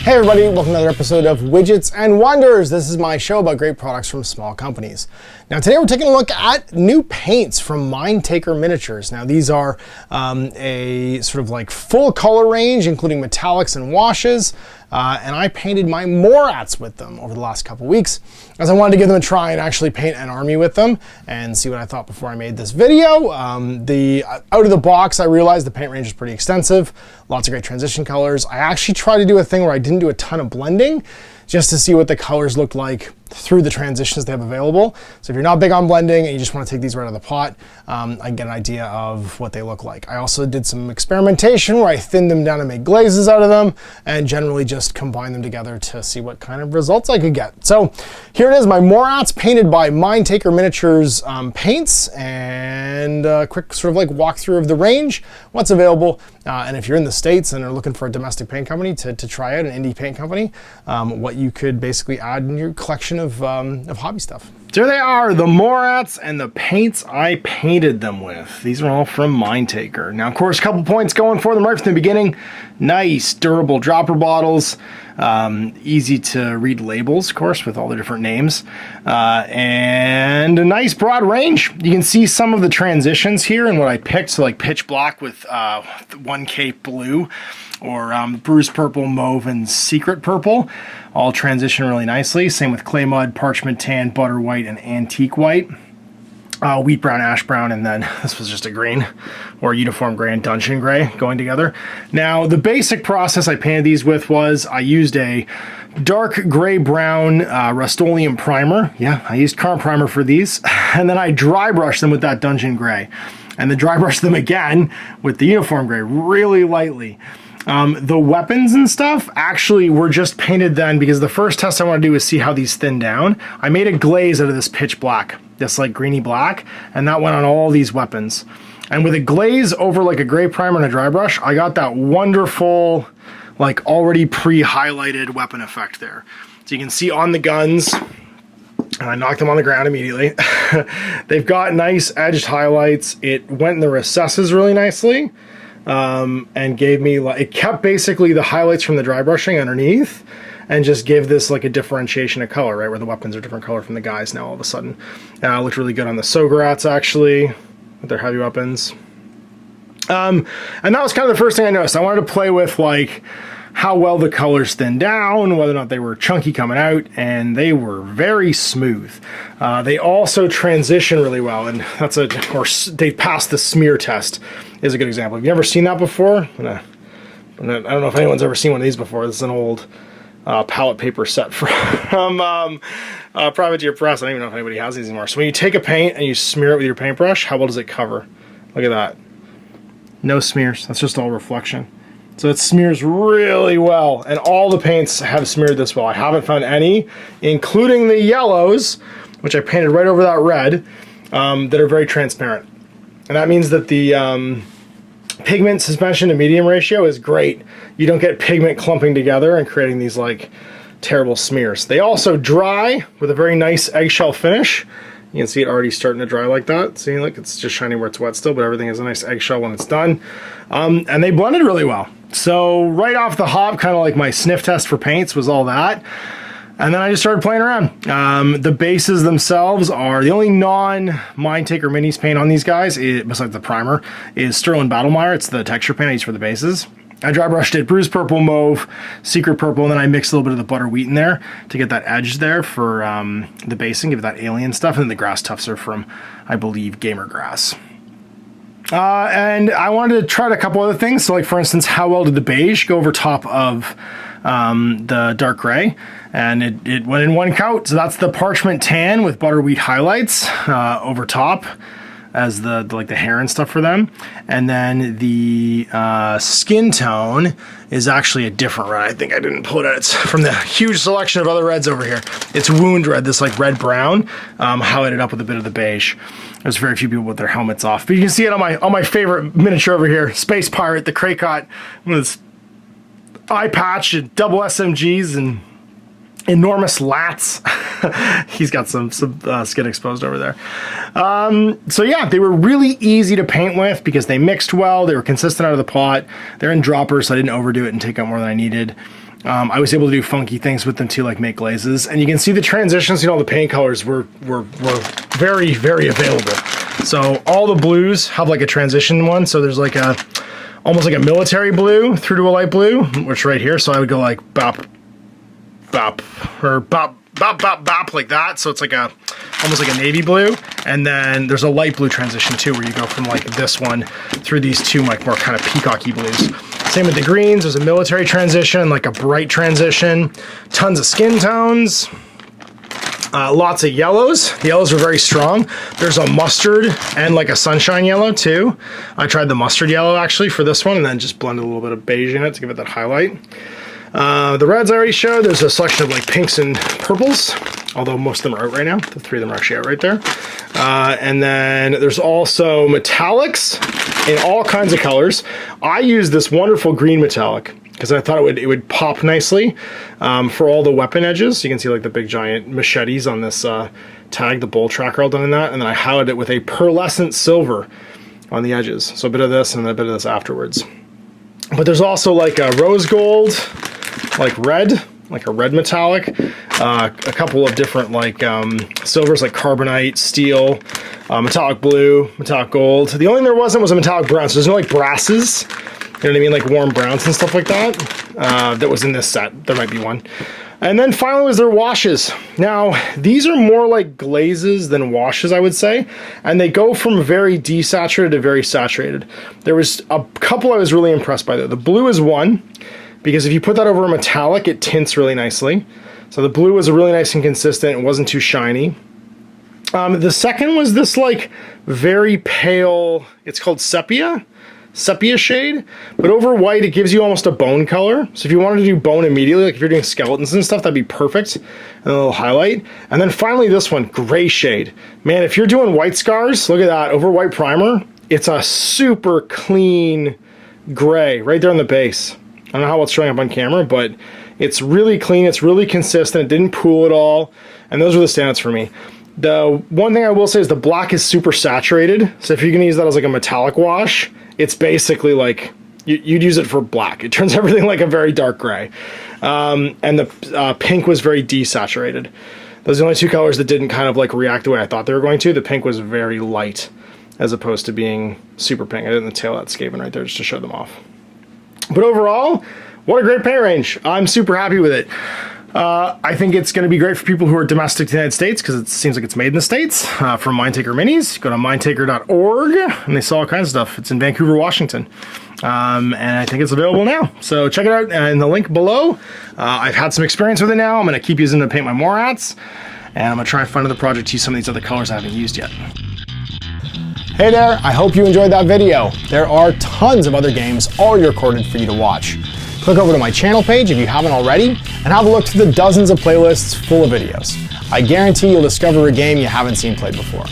Hey everybody, welcome to another episode of Widgets and Wonders. This is my show about great products from small companies. Now today we're taking a look at new paints from Mindtaker Miniatures. Now these are a sort of like full color range, including metallics and washes. And I painted my Morats with them over the last couple weeks, as I wanted to give them a try and actually paint an army with them and see what I thought before I made this video. Out of the box, I realized the paint range is pretty extensive, lots of great transition colors. I actually tried to do a thing where I didn't do a ton of blending, just to see what the colors looked like through the transitions they have available. So if you're not big on blending and you just want to take these right out of the pot, I can get an idea of what they look like. I also did some experimentation where I thinned them down and made glazes out of them, and generally just combined them together to see what kind of results I could get. So here it is, my Morats painted by Mindtaker Miniatures paints, and a quick sort of like walkthrough of the range, what's available, and if you're in the States and are looking for a domestic paint company to try out, an indie paint company, what you could basically add in your collection of hobby stuff. There they are, the Morats and the paints I painted them with. These are all from Mindtaker. Now, of course, a couple points going for them right from the beginning. Nice, durable dropper bottles. Easy to read labels, of course, with all the different names. And a nice broad range. You can see some of the transitions here and what I picked. So like pitch black with 1K blue, or bruised purple, mauve, and secret purple. All transition really nicely. Same with clay mud, parchment tan, butter white, and antique white. Wheat brown, ash brown, and then this was just a green, or uniform gray and dungeon gray going together. Now, the basic process I painted these with was I used a dark gray brown Rust-Oleum primer. Yeah, I used current primer for these. And then I dry brushed them with that dungeon gray. And then dry brushed them again with the uniform gray really lightly. The weapons and stuff actually were just painted then, because the first test I want to do is see how these thin down. I made a glaze out of this pitch black, this like greeny black, and that went on all these weapons. And with a glaze over like a gray primer and a dry brush, I got that wonderful, like already pre-highlighted weapon effect there. So you can see on the guns, and I knocked them on the ground immediately. They've got nice edged highlights. It went in the recesses really nicely. And gave me, like, it kept basically the highlights from the dry brushing underneath and just gave this like a differentiation of color, right, where the weapons are different color from the guys now all of a sudden. It looked really good on the Sograts actually with their heavy weapons. And that was kind of the first thing I noticed. I wanted to play with like how well the colors thinned down, whether or not they were chunky coming out, and they were very smooth. They also transition really well, and that's they passed the smear test is a good example. Have you ever seen that before? I don't know if anyone's ever seen one of these before. This is an old palette paper set from Privateer Press. I don't even know if anybody has these anymore. So when you take a paint and you smear it with your paintbrush, how well does it cover? Look at that. No smears. That's just all reflection. So it smears really well, and all the paints have smeared this well. I haven't found any, including the yellows, which I painted right over that red, that are very transparent. And that means that the pigment suspension to medium ratio is great. You don't get pigment clumping together and creating these like terrible smears. They also dry with a very nice eggshell finish. You can see it already starting to dry like that. See, look, it's just shiny where it's wet still, but everything is a nice eggshell when it's done. And they blended really well. So right off the hop, kind of like my sniff test for paints was all that. And then I just started playing around. The bases themselves are the only non-Mindtaker Minis paint on these guys, besides the primer, is Sterling Battlemire. It's the texture paint I use for the bases. I dry brushed it bruised purple, mauve, secret purple, and then I mixed a little bit of the butter wheat in there to get that edge there for the basing, give it that alien stuff. And then the grass tufts are from, I believe, Gamer Grass. And I wanted to try a couple other things. So like, for instance, how well did the beige go over top of the dark gray? And it went in one coat. So that's the parchment tan with butter wheat highlights over top as the like the hair and stuff for them. And then the skin tone is actually a different red. I think I didn't pull it out. It's from the huge selection of other reds over here. It's wound red, this like red brown, highlighted up with a bit of the beige. There's very few people with their helmets off, but you can see it on my favorite miniature over here, Space Pirate, the Kraycott, with his eye patch and double SMGs and enormous lats. He's got some skin exposed over there. So yeah, they were really easy to paint with because they mixed well. They were consistent out of the pot. They're in droppers, so I didn't overdo it and take out more than I needed. I was able to do funky things with them too, like make glazes. And you can see the transitions, you know, the paint colors were very, very available. So all the blues have like a transition one. So there's like a, almost like a military blue through to a light blue, which right here. So I would go like bop, bop, or bop, bop, bop, bop, like that. So it's like a, almost like a navy blue. And then there's a light blue transition too, where you go from like this one through these two like more kind of peacocky blues. Same with the greens, there's a military transition, like a bright transition, tons of skin tones, lots of yellows. The yellows are very strong. There's a mustard and like a sunshine yellow too. I tried the mustard yellow actually for this one and then just blended a little bit of beige in it to give it that highlight. The reds I already showed, there's a selection of like pinks and purples, although most of them are out right now. The three of them are actually out right there. And then there's also metallics in all kinds of colors. I use this wonderful green metallic because I thought it would pop nicely for all the weapon edges. You can see like the big giant machetes on this tag, the bolt tracker all done in that. And then I highlighted it with a pearlescent silver on the edges. So a bit of this and a bit of this afterwards. But there's also like a rose gold, like red, like a red metallic, a couple of different like silvers like carbonite, steel, metallic blue, metallic gold. The only thing there wasn't was a metallic brown, so there's no like brasses, you know what I mean, like warm browns and stuff like that. That was in this set, there might be one. And then finally was their washes. Now, these are more like glazes than washes, I would say, and they go from very desaturated to very saturated. There was a couple I was really impressed by though. The blue is one, because if you put that over a metallic, it tints really nicely. So the blue was really nice and consistent. It wasn't too shiny. The second was this like very pale, it's called sepia shade, but over white, it gives you almost a bone color. So if you wanted to do bone immediately, like if you're doing skeletons and stuff, that'd be perfect. And a little highlight. And then finally this one, gray shade. Man, if you're doing white scars, look at that, over white primer, it's a super clean gray right there on the base. I don't know how it's showing up on camera, but it's really clean, it's really consistent, it didn't pool at all, and those are the standouts for me. The one thing I will say is the black is super saturated, so if you're gonna use that as like a metallic wash, it's basically like, you'd use it for black. It turns everything like a very dark gray. And the pink was very desaturated. Those are the only two colors that didn't kind of like react the way I thought they were going to. The pink was very light, as opposed to being super pink. I did the tail that Skaven right there just to show them off. But overall, what a great paint range. I'm super happy with it. I think it's going to be great for people who are domestic to the United States because it seems like it's made in the States from Mindtaker Minis. Go to mindtaker.org and they sell all kinds of stuff. It's in Vancouver, Washington. And I think it's available now. So check it out in the link below. I've had some experience with it now. I'm going to keep using it to paint my Morats. And I'm going to try and find another project to use some of these other colors I haven't used yet. Hey there, I hope you enjoyed that video. There are tons of other games already recorded for you to watch. Click over to my channel page if you haven't already, and have a look through the dozens of playlists full of videos. I guarantee you'll discover a game you haven't seen played before.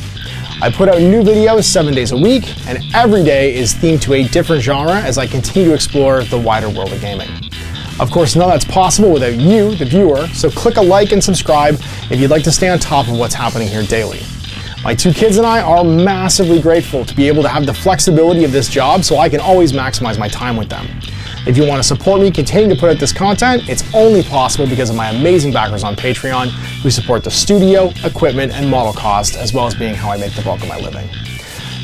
I put out new videos 7 days a week, and every day is themed to a different genre as I continue to explore the wider world of gaming. Of course, none of that's possible without you, the viewer, so click a like and subscribe if you'd like to stay on top of what's happening here daily. My two kids and I are massively grateful to be able to have the flexibility of this job so I can always maximize my time with them. If you want to support me continuing to put out this content, it's only possible because of my amazing backers on Patreon who support the studio, equipment, and model cost, as well as being how I make the bulk of my living.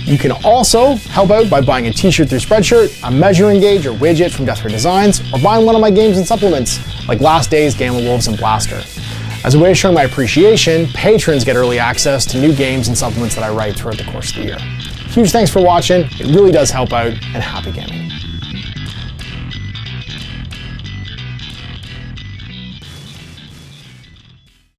You can also help out by buying a t-shirt through Spreadshirt, a measuring gauge or widget from Death Ray Designs, or buying one of my games and supplements like Last Days, Gamma Wolves, and Blaster. As a way of showing my appreciation, patrons get early access to new games and supplements that I write throughout the course of the year. Huge thanks for watching, it really does help out, and happy gaming.